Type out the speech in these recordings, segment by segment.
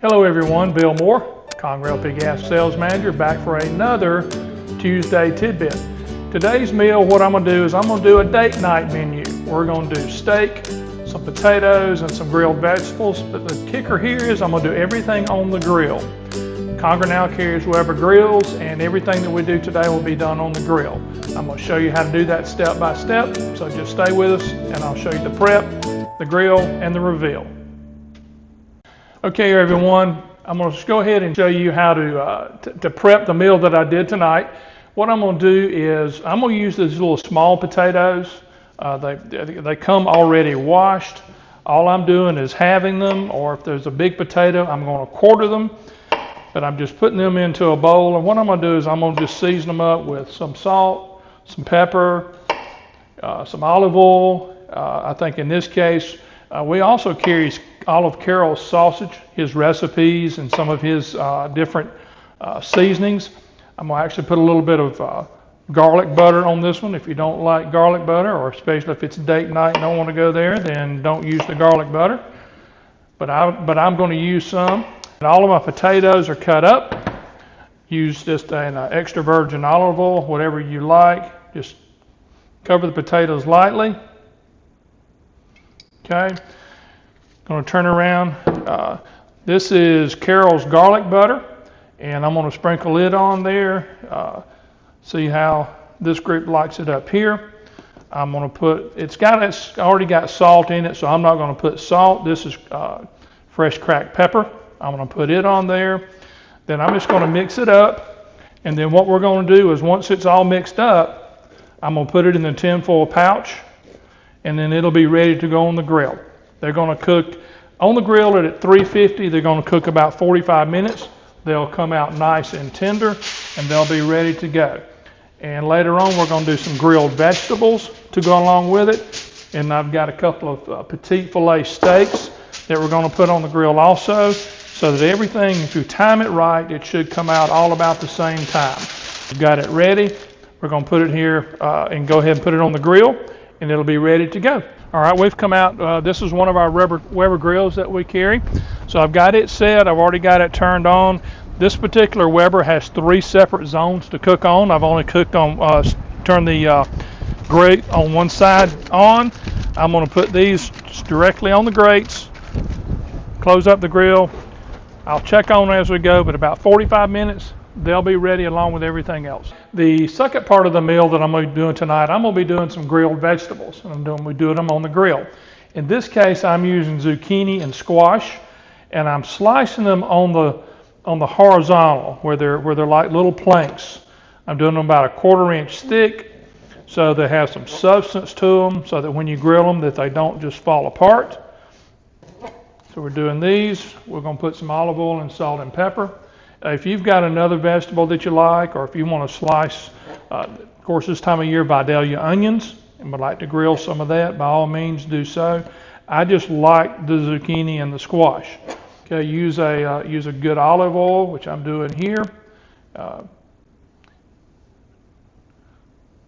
Hello everyone, Bill Moore, Conger LP Gas Sales Manager, back for another Tuesday tidbit. Today's meal, what I'm going to do is I'm going to do a date night menu. We're going to do steak, some potatoes, and some grilled vegetables. But the kicker here is I'm going to do everything on the grill. Conger now carries Weber grills, and everything that we do today will be done on the grill. I'm going to show you how to do that step by step, so just stay with us and I'll show you the prep, the grill, and the reveal. Okay everyone, I'm going to just go ahead and show you how to prep the meal that I did tonight. What I'm going to do is I'm going to use these little small potatoes. They come already washed. All I'm doing is halving them, or if there's a big potato, I'm going to quarter them. But I'm just putting them into a bowl, and what I'm going to do is I'm going to just season them up with some salt, some pepper, some olive oil. I think in this case, we also carry Olive Carol's sausage, his recipes, and some of his different seasonings. I'm going to actually put a little bit of garlic butter on this one. If you don't like garlic butter, or especially if it's date night and don't want to go there, then don't use the garlic butter. But I'm going to use some. And all of my potatoes are cut up. Use just an extra virgin olive oil, whatever you like. Just cover the potatoes lightly. Okay. Going to turn around. This is Carol's garlic butter, and I'm going to sprinkle it on there. See how this group likes it up here. I'm going to put, it's already got salt in it, so I'm not going to put salt. This is fresh cracked pepper. I'm going to put it on there. Then I'm just going to mix it up, and then what we're going to do is once it's all mixed up, I'm going to put it in the tinfoil pouch, and then it'll be ready to go on the grill. They're going to cook on the grill at 350. They're going to cook about 45 minutes. They'll come out nice and tender, and they'll be ready to go. And later on, we're going to do some grilled vegetables to go along with it. And I've got a couple of petite filet steaks that we're going to put on the grill also, so that everything, if you time it right, it should come out all about the same time. We've got it ready. We're going to put it here and go ahead and put it on the grill, and it'll be ready to go. All right, we've come out. This is one of our Weber grills that we carry. So I've got it set. I've already got it turned on. This particular Weber has 3 separate zones to cook on. I've only cooked on, turn the grate on one side on. I'm going to put these directly on the grates, close up the grill. I'll check on as we go, but about 45 minutes, they'll be ready along with everything else. The second part of the meal that I'm going to be doing tonight, I'm going to be doing some grilled vegetables. And we're doing them on the grill. In this case, I'm using zucchini and squash, and I'm slicing them on the horizontal where they're like little planks. I'm doing them about 1/4 inch thick, so they have some substance to them, so that when you grill them, that they don't just fall apart. So we're doing these. We're going to put some olive oil and salt and pepper. If you've got another vegetable that you like, or if you want to slice, of course this time of year, Vidalia onions, and would like to grill some of that, by all means do so. I just like the zucchini and the squash. Okay, use a good olive oil, which I'm doing here.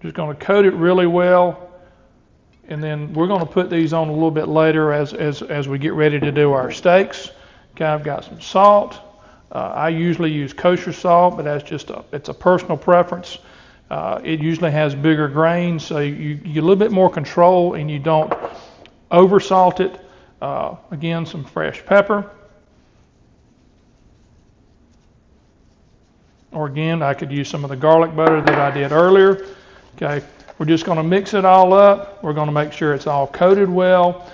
Just going to coat it really well. And then we're going to put these on a little bit later as we get ready to do our steaks. Okay, I've got some salt. I usually use kosher salt, but that's just it's a personal preference. It usually has bigger grains, so you get a little bit more control and you don't over salt it. Again, some fresh pepper. Or again, I could use some of the garlic butter that I did earlier. Okay. We're just going to mix it all up. We're going to make sure it's all coated well.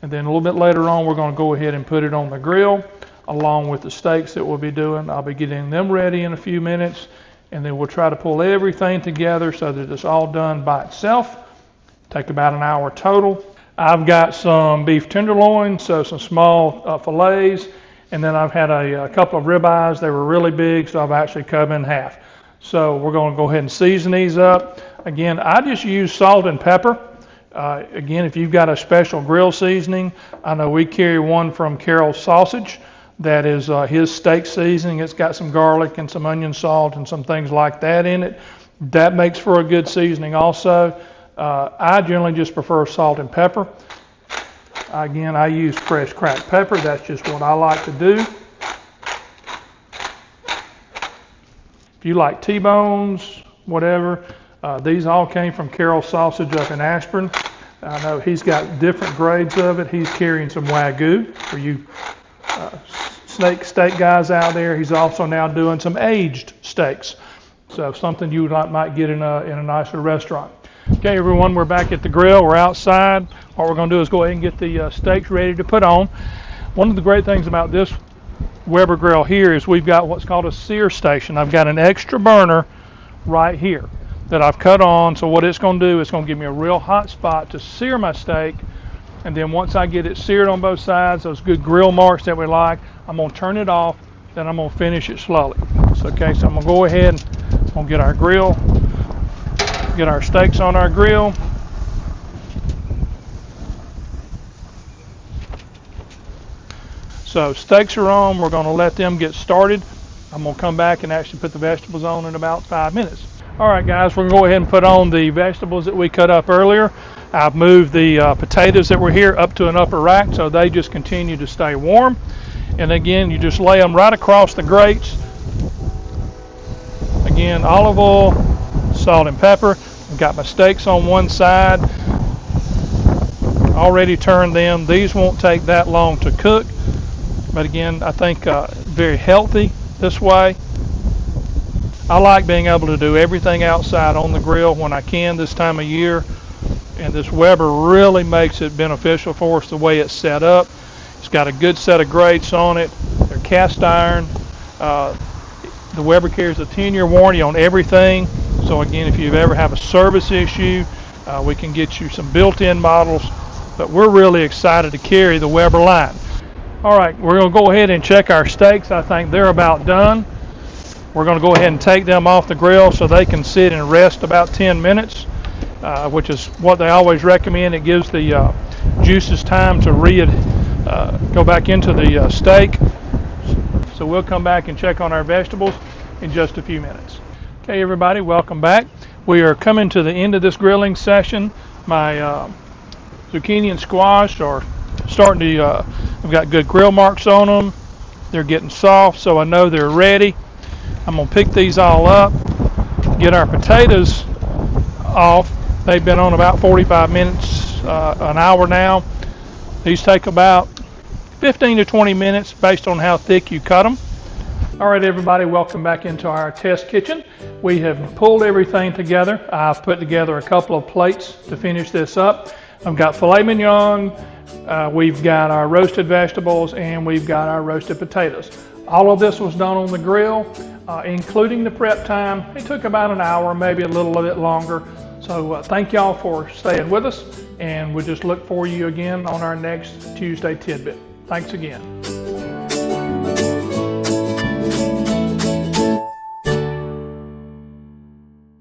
And then a little bit later on, we're going to go ahead and put it on the grill along with the steaks that we'll be doing. I'll be getting them ready in a few minutes. And then we'll try to pull everything together so that it's all done by itself. Take about an hour total. I've got some beef tenderloins, so some small fillets. And then I've had a couple of ribeyes. They were really big, so I've actually cut them in half. So we're going to go ahead and season these up. Again, I just use salt and pepper. Again, if you've got a special grill seasoning, I know we carry one from Carol's Sausage. That is his steak seasoning. It's got some garlic and some onion salt and some things like that in it. That makes for a good seasoning also. I generally just prefer salt and pepper. Again, I use fresh cracked pepper. That's just what I like to do. If you like T-bones, whatever, these all came from Carol's Sausage up in Ashburn. I know he's got different grades of it. He's carrying some Wagyu for you steak guys out there. He's also now doing some aged steaks. So something you might get in a nicer restaurant. Okay, everyone, we're back at the grill. We're outside. What we're going to do is go ahead and get the steaks ready to put on. One of the great things about this Weber grill here is we've got what's called a sear station. I've got an extra burner right here that I've cut on. So what it's going to do is going to give me a real hot spot to sear my steak. And then once I get it seared on both sides, those good grill marks that we like, I'm going to turn it off. Then I'm going to finish it slowly. So I'm going to go ahead and we'll get our grill, get our steaks on our grill. So steaks are on. We're going to let them get started. I'm going to come back and actually put the vegetables on in about 5 minutes. All right, guys, we're going to go ahead and put on the vegetables that we cut up earlier. I've moved the potatoes that were here up to an upper rack so they just continue to stay warm. And again, you just lay them right across the grates. Again, olive oil, salt and pepper. I've got my steaks on one side. Already turned them. These won't take that long to cook. But again, I think very healthy this way. I like being able to do everything outside on the grill when I can this time of year. And this Weber really makes it beneficial for us the way it's set up. It's got a good set of grates on it. They're cast iron. The Weber carries a 10-year warranty on everything. So again, if you ever have a service issue, we can get you some built-in models. But we're really excited to carry the Weber line. All right, we're going to go ahead and check our steaks. I think they're about done. We're going to go ahead and take them off the grill so they can sit and rest about 10 minutes, which is what they always recommend. It gives the juices time to go back into the steak. So we'll come back and check on our vegetables in just a few minutes. Okay, everybody, welcome back. We are coming to the end of this grilling session. My zucchini and squash are starting to, I've got good grill marks on them. They're getting soft, so I know they're ready. I'm going to pick these all up, get our potatoes off. They've been on about 45 minutes, an hour now. These take about 15 to 20 minutes based on how thick you cut them. All right, everybody, welcome back into our test kitchen. We have pulled everything together. I've put together a couple of plates to finish this up. I've got filet mignon, we've got our roasted vegetables, and we've got our roasted potatoes. All of this was done on the grill, including the prep time. It took about an hour, maybe a little bit longer. So thank y'all for staying with us, and we'll just look for you again on our next Tuesday Tidbit. Thanks again.